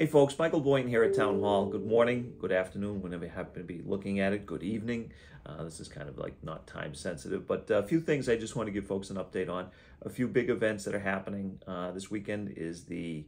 Hey folks, Michael Boynton here at Town Hall. Good morning, good afternoon, whenever you happen to be looking at it. Good evening. This is kind of like not time sensitive, but a few things I just want to give folks an update on. A few big events that are happening this weekend is the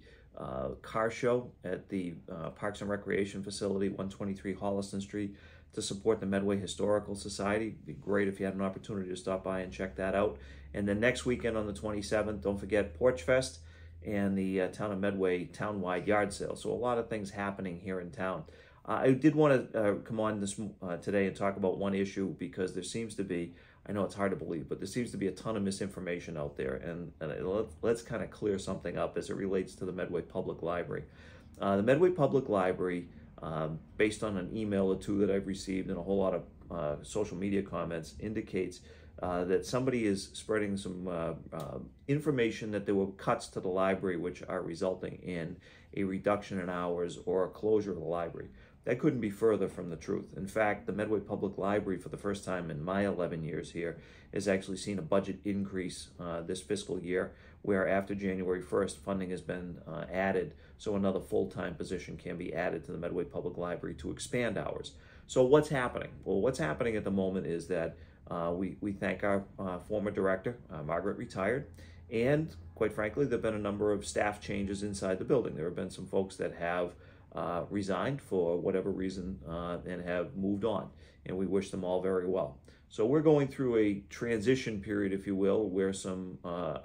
car show at the Parks and Recreation Facility, 123 Holliston Street, to support the Medway Historical Society. It'd be great if you had an opportunity to stop by and check that out. And then next weekend on the 27th, don't forget Porch Fest and the Town of Medway town-wide yard sale. So a lot of things happening here in town. I did want to come on this today and talk about one issue, because there seems to be, I know it's hard to believe, but there seems to be a ton of misinformation out there, and let's kind of clear something up as it relates to the Medway Public Library. The Medway Public Library, based on an email or two that I've received and a whole lot of social media comments, indicates that somebody is spreading some information that there were cuts to the library which are resulting in a reduction in hours or a closure of the library. That couldn't be further from the truth. In fact, the Medway Public Library, for the first time in my 11 years here, has actually seen a budget increase this fiscal year, where after January 1st, funding has been added, so another full-time position can be added to the Medway Public Library to expand hours. So what's happening? Well, what's happening at the moment is that we thank our former director. Margaret retired, and quite frankly, there have been a number of staff changes inside the building. There have been some folks that have resigned for whatever reason and have moved on, and we wish them all very well. So we're going through a transition period, if you will, where some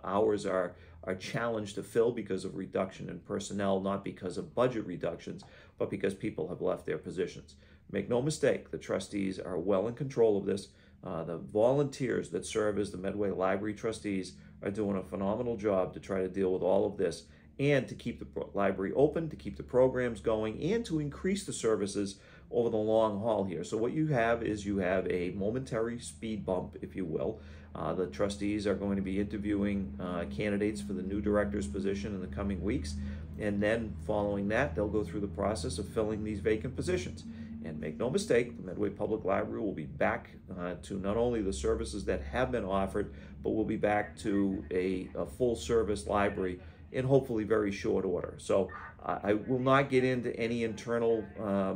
hours are challenged to fill because of reduction in personnel, not because of budget reductions, but because people have left their positions. Make no mistake, the trustees are well in control of this. The volunteers that serve as the Medway Library trustees are doing a phenomenal job to try to deal with all of this, and to keep the library open, to keep the programs going, and to increase the services over the long haul here. So what you have is you have a momentary speed bump, if you will. The trustees are going to be interviewing candidates for the new director's position in the coming weeks, and then following that, they'll go through the process of filling these vacant positions. And make no mistake, the Medway Public Library will be back to not only the services that have been offered, but we'll be back to a full-service library in hopefully very short order. So I will not get into any internal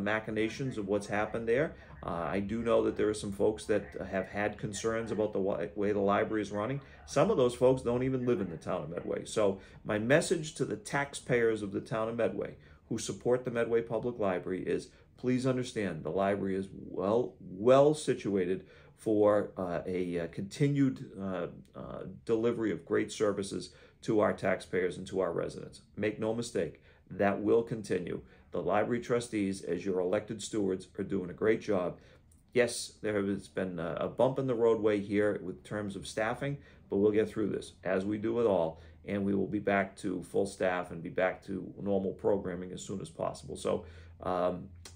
machinations of what's happened there. I do know that there are some folks that have had concerns about the way the library is running. Some of those folks don't even live in the town of Medway. So my message to the taxpayers of the town of Medway who support the Medway Public Library is, please understand the library is well situated for a continued delivery of great services to our taxpayers and to our residents. Make no mistake, that will continue. The library trustees, as your elected stewards, are doing a great job. Yes, there has been a bump in the roadway here with terms of staffing, but we'll get through this, as we do it all, and we will be back to full staff and be back to normal programming as soon as possible. So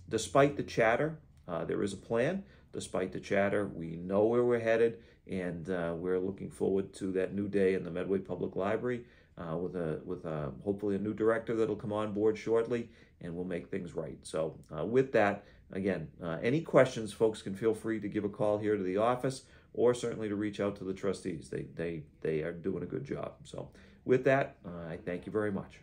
despite the chatter, there is a plan. Despite the chatter, we know where we're headed, and we're looking forward to that new day in the Medway Public Library with hopefully a new director that'll come on board shortly, and we'll make things right. So with that, again, any questions, folks can feel free to give a call here to the office, or certainly to reach out to the trustees. They are doing a good job. So with that, I thank you very much.